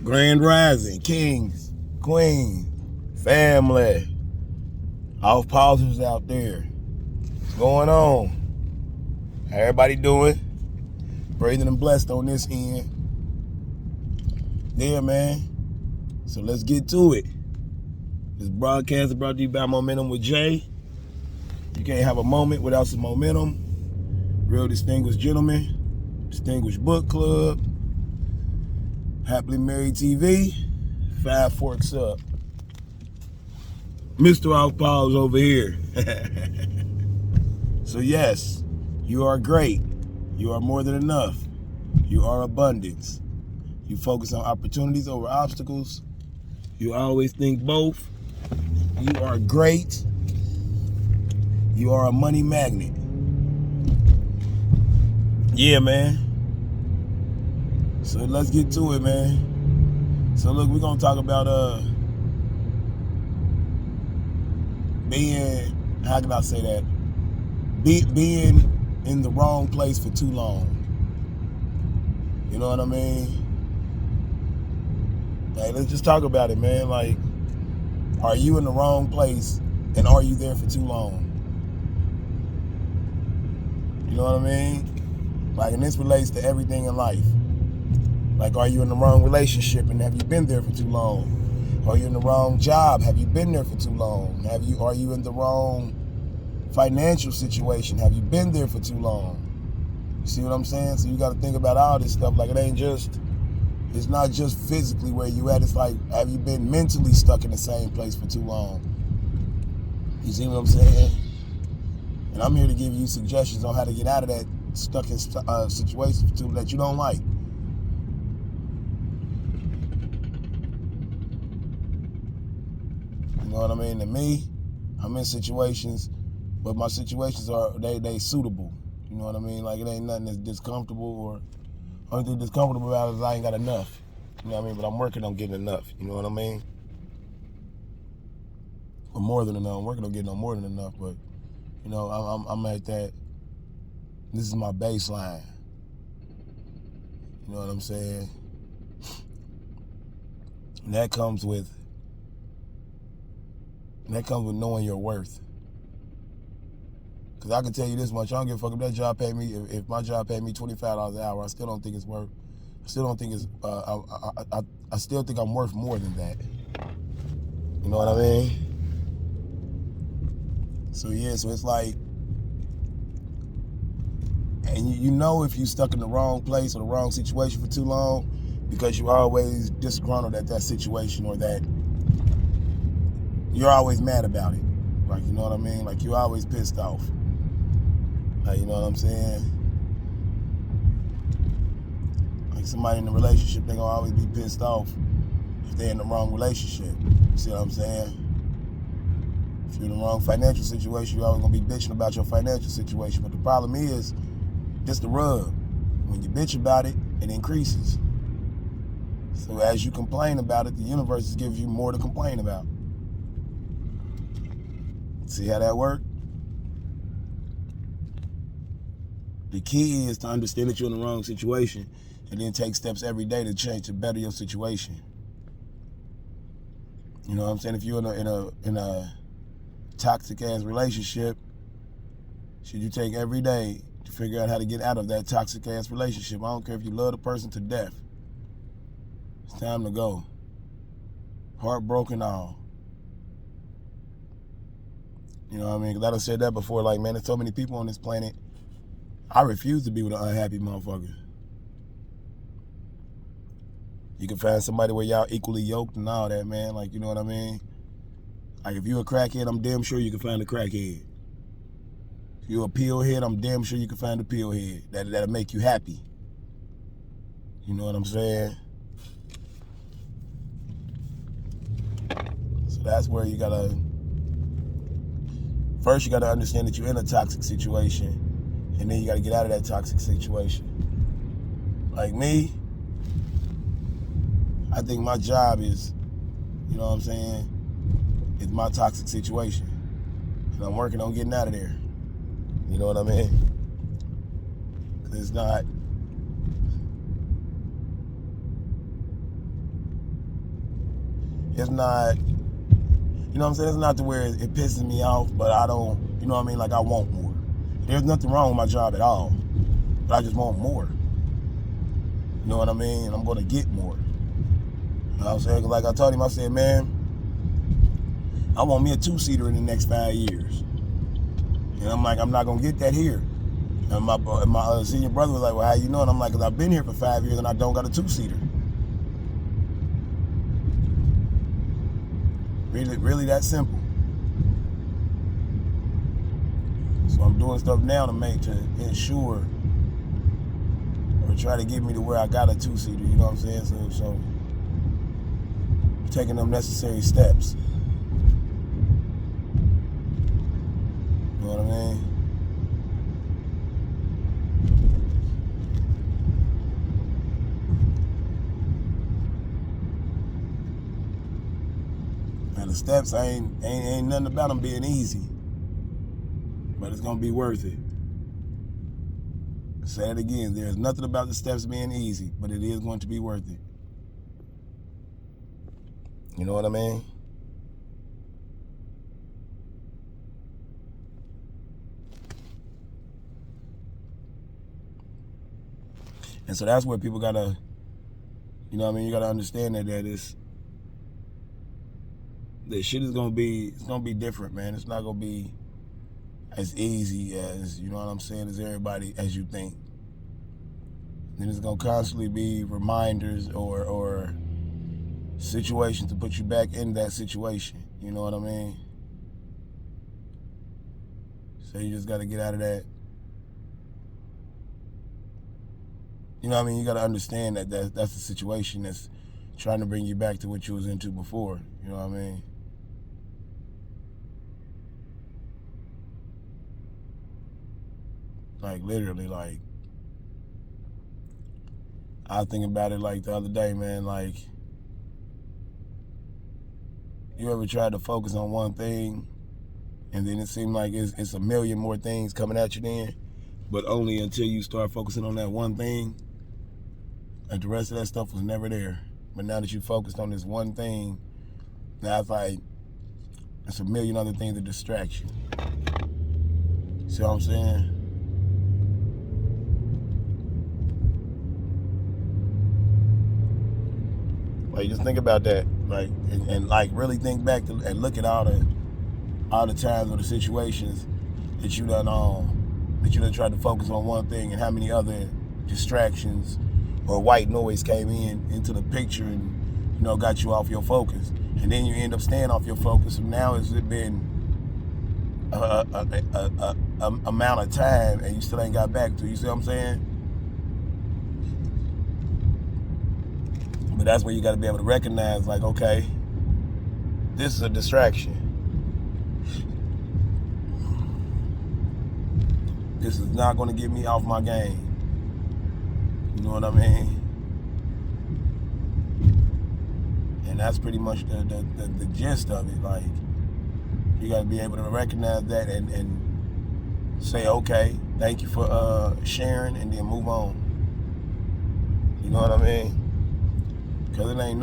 Grand Rising, Kings, Queens, family, off pausers out there. What's going on? How everybody doing? Breathing and blessed on this end. Yeah, man. So let's get to it. This broadcast is brought to you by Momentum with Jay. You can't have a moment without some momentum. Real distinguished gentlemen, distinguished book club, Happily Married TV, Five Forks Up. Mr. Off Pause over here. So yes, you are great. You are more than enough. You are abundance. You focus on opportunities over obstacles. You always think both. You are great. You are a money magnet. Yeah, man. So let's get to it, man. So look, we're gonna talk about being, how can I say that? Being in the wrong place for too long. You know what I mean? Hey, let's just talk about it, man. Like, are you in the wrong place and are you there for too long? You know what I mean? Like, and this relates to everything in life. Like, are you in the wrong relationship and have you been there for too long? Are you in the wrong job? Have you been there for too long? Are you in the wrong financial situation? Have you been there for too long? You see what I'm saying? So you got to think about all this stuff. Like, it's not just physically where you at. It's like, have you been mentally stuck in the same place for too long? You see what I'm saying? And I'm here to give you suggestions on how to get out of that stuck in situation that you don't like. You know what I mean? To me, I'm in situations, but my situations are, they suitable. You know what I mean? Like, it ain't nothing that's discomfortable, or only thing discomfortable about it is I ain't got enough. You know what I mean? But I'm working on getting enough. You know what I mean? Or more than enough. I'm working on getting on more than enough, but you know, I'm at that. This is my baseline. You know what I'm saying? And that comes with knowing your worth. Because I can tell you this much, I don't give a fuck if that job paid me, if my job paid me $25 an hour, I still don't think it's worth, I still don't think it's, I still think I'm worth more than that. You know what I mean? So yeah, so it's like, and you know if you stuck in the wrong place or the wrong situation for too long, because you always disgruntled at that situation, or that you're always mad about it. Like, you know what I mean? Like, you're always pissed off. Like, you know what I'm saying? Like, somebody in a relationship, they gonna always be pissed off if they're in the wrong relationship. You see what I'm saying? If you're in the wrong financial situation, you're always gonna be bitching about your financial situation. But the problem is, this the rub. When you bitch about it, it increases. So as you complain about it, the universe gives you more to complain about. See how that works? The key is to understand that you're in the wrong situation and then take steps every day to change, to better your situation. You know what I'm saying? If you're in a toxic ass relationship, should you take every day to figure out how to get out of that toxic ass relationship? I don't care if you love the person to death. It's time to go. Heartbroken all. You know what I mean? Because I done said that before. Like, man, there's so many people on this planet. I refuse to be with an unhappy motherfucker. You can find somebody where y'all equally yoked and all that, man. Like, you know what I mean? Like, if you're a crackhead, I'm damn sure you can find a crackhead. If you're a pillhead, I'm damn sure you can find a pillhead that'll make you happy. You know what I'm saying? So that's where you gotta, first you gotta understand that you're in a toxic situation, and then you gotta get out of that toxic situation. Like me, I think my job is, you know what I'm saying, it's my toxic situation. And I'm working on getting out of there. You know what I mean? Because it's not, It's not, you know what I'm saying? It's not to where it pisses me off, but I don't, you know what I mean? Like, I want more. There's nothing wrong with my job at all, but I just want more. You know what I mean? I'm going to get more. You know what I'm saying? 'Cause like I told him, I said, man, I want me a two-seater in the next 5 years. And I'm like, I'm not going to get that here. And my senior brother was like, well, how you know? And I'm like, because I've been here for 5 years and I don't got a two-seater. Really that simple. So I'm doing stuff now to ensure or try to get me to where I got a two-seater, you know what I'm saying? So taking them necessary steps. You know what I mean? And the steps ain't nothing about them being easy, but it's gonna be worth it. Say it again. There's nothing about the steps being easy, but it is going to be worth it. You know what I mean? And so that's where people gotta, you know what I mean? You gotta understand that shit is gonna be, it's gonna be different, man. It's not gonna be as easy as, you know what I'm saying, as everybody, as you think. And it's gonna constantly be reminders or situations to put you back in that situation. You know what I mean? So you just gotta get out of that. You know what I mean? You gotta understand that that's the situation that's trying to bring you back to what you was into before. You know what I mean? Like, literally, like, I was thinking about it like the other day, man. Like, you ever tried to focus on one thing and then it seemed like it's a million more things coming at you then, but only until you start focusing on that one thing, and the rest of that stuff was never there. But now that you focused on this one thing, now it's like it's a million other things that distract you. See what I'm saying? Like, just think about that, like, and like really think back and look at all the times or the situations that you done tried to focus on one thing, and how many other distractions or white noise came into the picture and, you know, got you off your focus, and then you end up staying off your focus. And now it's been a amount of time and you still ain't got back to it. You see what I'm saying? But that's where you got to be able to recognize, like, okay, this is a distraction. This is not going to get me off my game. You know what I mean? And that's pretty much the gist of it. Like, you got to be able to recognize that and say, okay, thank you for sharing, and then move on. You know what I mean? Because it ain't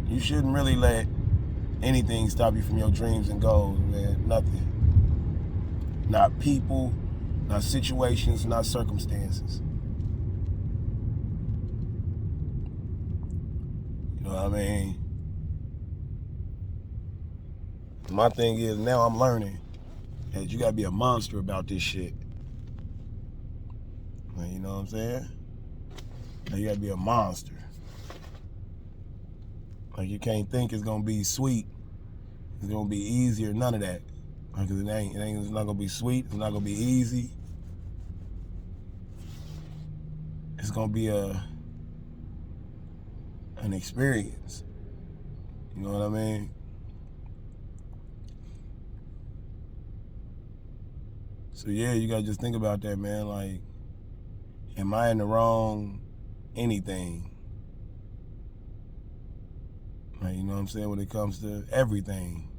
you shouldn't really let anything stop you from your dreams and goals, man. Nothing. Not people, not situations, not circumstances. You know what I mean? My thing is, now I'm learning that you gotta be a monster about this shit. You know what I'm saying? Now you gotta be a monster. Like, you can't think it's gonna be sweet. It's gonna be easy or none of that. Like, it's not gonna be sweet. It's not gonna be easy. It's gonna be an experience. You know what I mean? So yeah, you gotta just think about that, man. Like, am I in the wrong anything? Like, you know what I'm saying? When it comes to everything.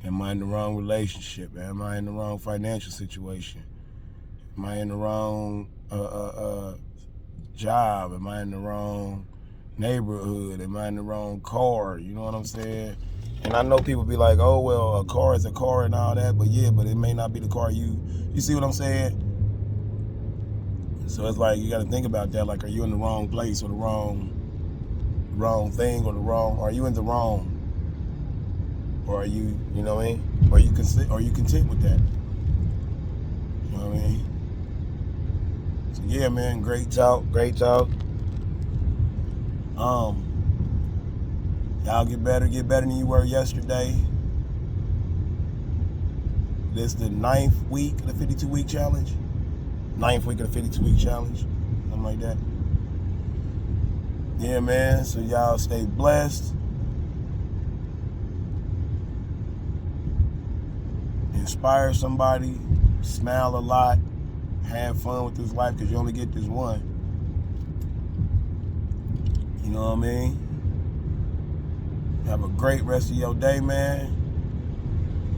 Am I in the wrong relationship? Am I in the wrong financial situation? Am I in the wrong job? Am I in the wrong neighborhood? Am I in the wrong car? You know what I'm saying? And I know people be like, oh, well, a car is a car and all that, but yeah, but it may not be the car you see what I'm saying? So it's like, you got to think about that. Like, are you in the wrong place or the wrong thing or are you in the wrong? Or are you, you know what I mean? Are you content with that? You know what I mean? So yeah, man, great talk. Y'all get better than you were yesterday. This the 9th week of the 52-week challenge. 9th week of the 52-week challenge. Something like that. Yeah, man. So y'all stay blessed. Inspire somebody. Smile a lot. Have fun with this life because you only get this one. You know what I mean? Have a great rest of your day, man.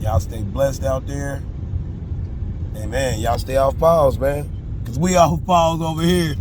Y'all stay blessed out there. And man, y'all stay off pause, man. Because we off pause over here.